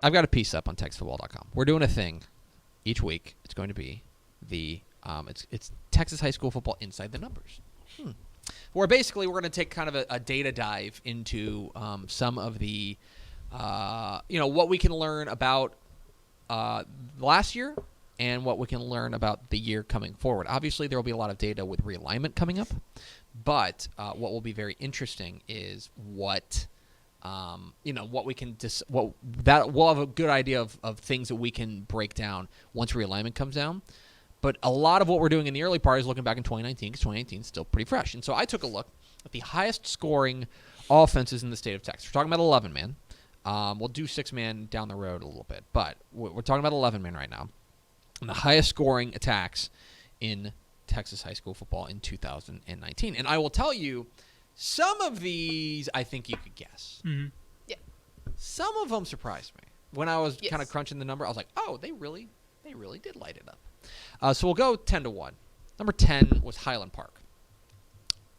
I've got a piece up on TexasFootball.com. We're doing a thing each week. It's going to be it's Texas high school football inside the numbers. Where basically we're going to take kind of a data dive into some of the what we can learn about last year and what we can learn about the year coming forward. Obviously, there will be a lot of data with realignment coming up, but what will be very interesting is what we can we'll have a good idea of things that we can break down once realignment comes down. But a lot of what we're doing in the early part is looking back in 2019 because 2019 is still pretty fresh. And so I took a look at the highest scoring offenses in the state of Texas. We're talking about 11-man. We'll do 6-man down the road a little bit, but we're talking about 11-man right now. And the highest scoring attacks in Texas high school football in 2019. And I will tell you, some of these I think you could guess. Mm-hmm. Yeah. Some of them surprised me. When I was kind of crunching the number, I was like, oh, they really did light it up. So we'll go 10-1. Number 10 was Highland Park.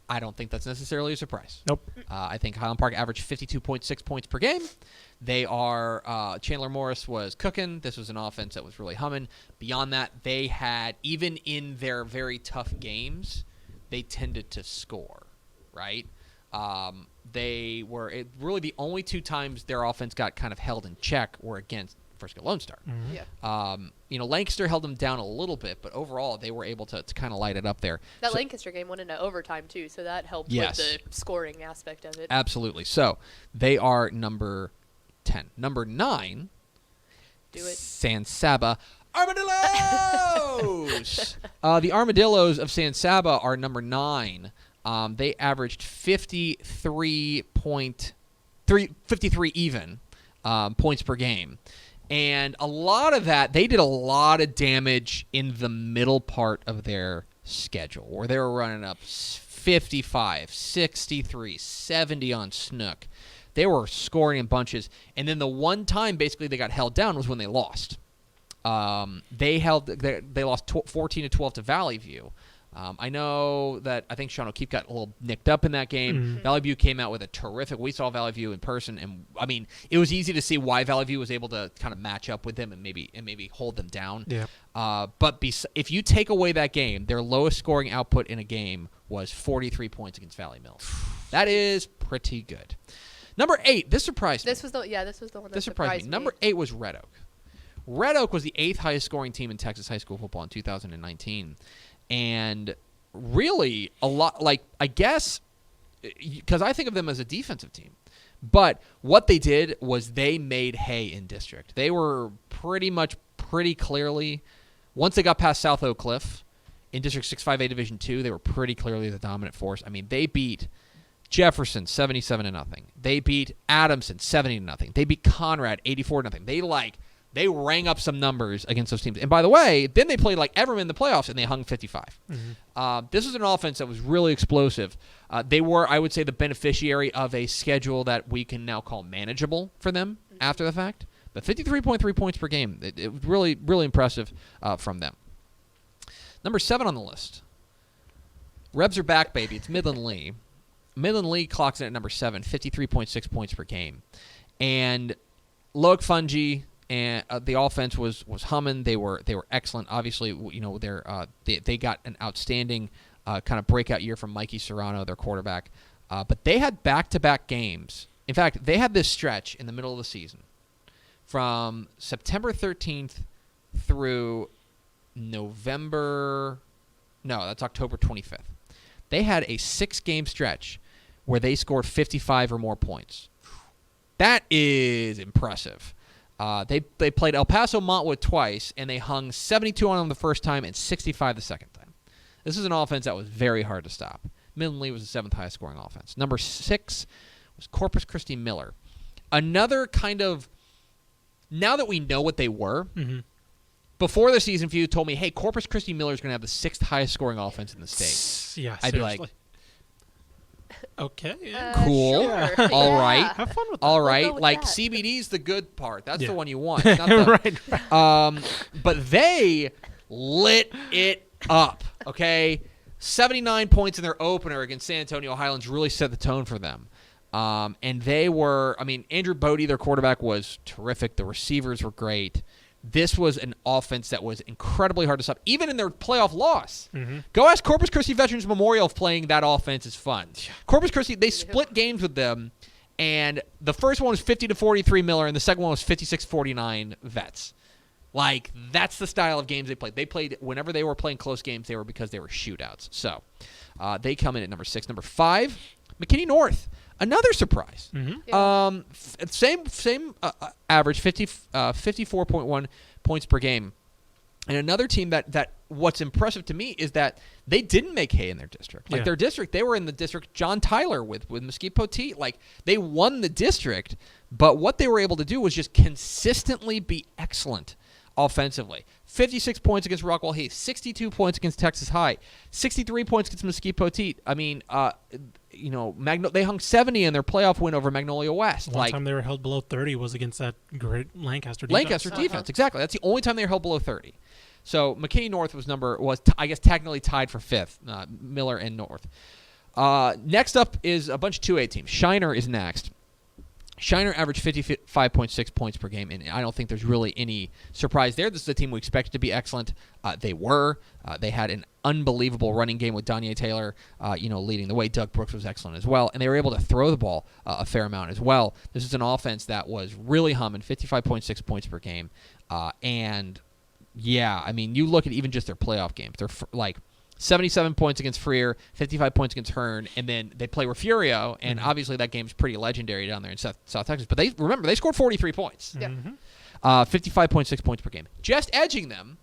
I don't think that's necessarily a surprise. Nope. I think Highland Park averaged 52.6 points per game. They are Chandler Morris was cooking. This was an offense that was really humming. Beyond that, they had, even in their very tough games, they tended to score, right? They were really the only two times their offense got kind of held in check were against Frisco Lone Star. Mm-hmm. Yeah. Lancaster held them down a little bit, but overall they were able to kind of light it up there. That Lancaster game went into overtime too, so that helped with the scoring aspect of it. Absolutely. So they are number 10. Number 9, Do it. San Saba Armadillos! The Armadillos of San Saba are number 9. They averaged 53 even points per game. And a lot of that, they did a lot of damage in the middle part of their schedule, where they were running up 55, 63, 70 on Snook. They were scoring in bunches. And then the one time, basically, they got held down was when they lost. They lost 14-12 to Valley View. I know that I think Sean O'Keefe got a little nicked up in that game. Mm-hmm. Valley View came out with a terrific. We saw Valley View in person, and I mean, it was easy to see why Valley View was able to kind of match up with them and maybe hold them down. Yeah. But if you take away that game, their lowest scoring output in a game was 43 points against Valley Mills. That is pretty good. Number 8. This surprised me. This was the one that surprised me. Number 8 was Red Oak. Red Oak was the 8th highest scoring team in Texas high school football in 2019. And really, a lot, I guess, because I think of them as a defensive team. But what they did was they made hay in district. They were pretty clearly, once they got past South Oak Cliff, in District 6-5A Division II, they were pretty clearly the dominant force. I mean, they beat Jefferson 77-0. They beat Adamson 70-0. They beat Conrad 84-0. They rang up some numbers against those teams. And by the way, then they played Everman in the playoffs, and they hung 55. Mm-hmm. This was an offense that was really explosive. They were, I would say, the beneficiary of a schedule that we can now call manageable for them after the fact. But 53.3 points per game, it was really, really impressive from them. Number 7 on the list. Rebs are back, baby. It's Midland Lee. Midland Lee clocks in at number 7, 53.6 points per game. And Loic Fungi and the offense was humming. They were excellent. Obviously, they got an outstanding kind of breakout year from Mikey Serrano, their quarterback. But they had back-to-back games. In fact, they had this stretch in the middle of the season from September 13th through October 25th. They had a 6-game stretch where they scored 55 or more points. That is impressive. They played El Paso Montwood twice, and they hung 72 on them the first time and 65 the second time. This is an offense that was very hard to stop. Midland Lee was the 7th highest scoring offense. Number 6 was Corpus Christi Miller. Another kind of, now that we know what they were, Mm-hmm. before the season, if you told me, hey, Corpus Christi Miller is going to have the 6th highest scoring offense in the state, Yeah, I'd be like, okay. cool. Sure. All Yeah. right. Have fun with that. All We'll right. go with that. CBD's the good part. That's Yeah. the one you want. Not the, right. but they lit it up, okay? 79 points in their opener against San Antonio Highlands really set the tone for them. And they were, I mean, Andrew Bodie, their quarterback, was terrific. The receivers were great. This was an offense that was incredibly hard to stop, even in their playoff loss. Mm-hmm. Go ask Corpus Christi Veterans Memorial if playing that offense is fun. Corpus Christi, they split games with them, and the first one was 50-43 Miller, and the second one was 56-49 Vets. Like, that's the style of games they played. They played, whenever they were playing close games, they were because they were shootouts. So, they come in at number 6. Number 5, McKinney North. Another surprise. Mm-hmm. Yeah. Same average, 54.1 points per game. And another team that what's impressive to me is that they didn't make hay in their district. Like their district, they were in the district John Tyler with Mesquite Poteet. Like, they won the district, but what they were able to do was just consistently be excellent offensively. 56 points against Rockwell Heath, 62 points against Texas High, 63 points against Mesquite Poteet. I mean, they hung 70 in their playoff win over Magnolia West. One time they were held below 30 was against that great Lancaster defense. Lancaster defense, exactly. That's the only time they were held below 30. So McKinney North was I guess technically tied for 5th, Miller and North. Next up is a bunch of 2A teams. Shiner is next. Shiner averaged 55.6 points per game, and I don't think there's really any surprise there. This is a team we expected to be excellent. They were. They had an unbelievable running game with Danye Taylor, leading the way. Doug Brooks was excellent as well, and they were able to throw the ball a fair amount as well. This is an offense that was really humming, 55.6 points per game, and yeah, I mean, you look at even just their playoff games. They're like 77 points against Freer, 55 points against Hearn, and then they play Refugio, and obviously that game's pretty legendary down there in South Texas. But they scored 43 points. Yeah. 55.6 points per game. Just edging them,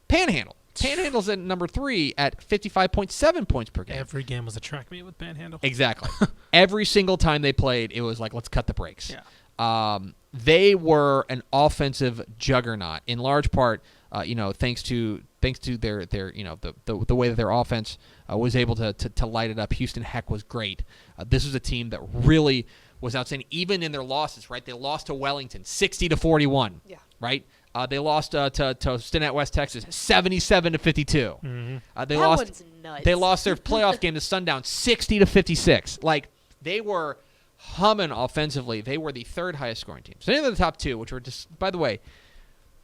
Panhandle. Panhandle's at number 3 at 55.7 points per game. Every game was a track meet with Panhandle. Exactly. Every single time they played, it was like, let's cut the brakes. Yeah. They were an offensive juggernaut in large part, thanks to their the way that their offense was able to light it up. Houston Heck was great. This was a team that really was outstanding, even in their losses. Right, they lost to Wellington 60-41. Yeah. Right. They lost to Stinnett West Texas 77-52. Mm-hmm. One's nuts. They lost their playoff game to Sundown 60-56. Like, they were humming offensively. They were the 3rd highest scoring team. So, into the top 2, which were just, by the way,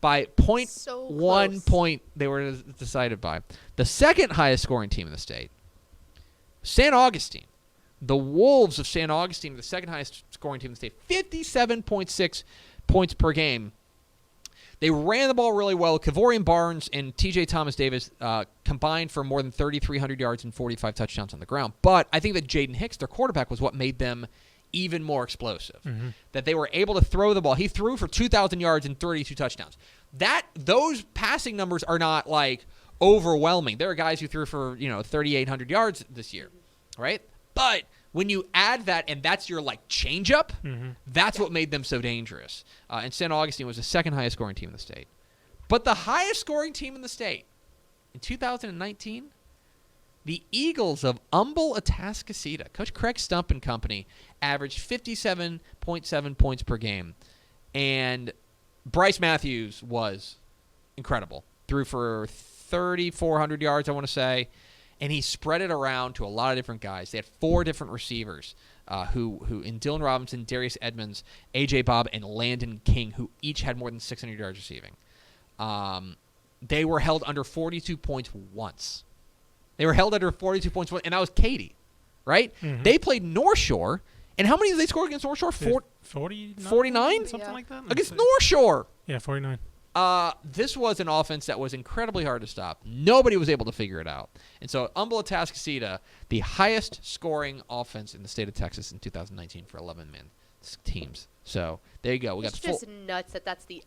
by 0.1 point they were decided by. The 2nd highest scoring team in the state, San Augustine. The Wolves of San Augustine are the 2nd highest scoring team in the state, 57.6 points per game. They ran the ball really well. Kavorian Barnes and TJ Thomas Davis combined for more than 3,300 yards and 45 touchdowns on the ground. But I think that Jaden Hicks, their quarterback, was what made them even more explosive. Mm-hmm. That they were able to throw the ball. He threw for 2,000 yards and 32 touchdowns. Those passing numbers are not like overwhelming. There are guys who threw for 3,800 yards this year, right? But when you add that, and that's your like change up, that's what made them so dangerous. And San Augustine was the 2nd highest scoring team in the state. But the highest scoring team in the state in 2019, the Eagles of Humble Atascocita, Coach Craig Stump and company, averaged 57.7 points per game. And Bryce Matthews was incredible. Threw for 3,400 yards, I want to say. And he spread it around to a lot of different guys. They had 4 different receivers who in Dylan Robinson, Darius Edmonds, A.J. Bobb, and Landon King, who each had more than 600 yards receiving. They were held under 42 points once. They were held under 42 points once, and that was Katy, right? Mm-hmm. They played North Shore, and how many did they score against North Shore? 49? Something like that? Against North Shore! Yeah, 49. This was an offense that was incredibly hard to stop. Nobody was able to figure it out. And so Humble Atascocita, the highest scoring offense in the state of Texas in 2019 for 11-man teams. So there you go. It's just nuts that's the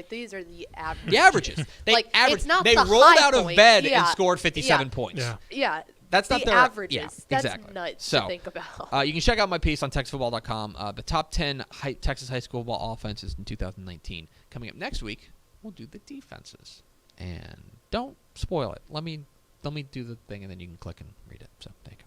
these are the averages. The averages. They averaged. It's not they the rolled high out of point. bed Yeah. and scored 57 points. Yeah. Yeah. That's not the their averages. Yeah, That's exactly. nuts so, to think about. You can check out my piece on TexasFootball.com. The top 10 Texas high school football offenses in 2019. Coming up next week, we'll do the defenses. And don't spoil it. Let me do the thing, and then you can click and read it. So, thank you.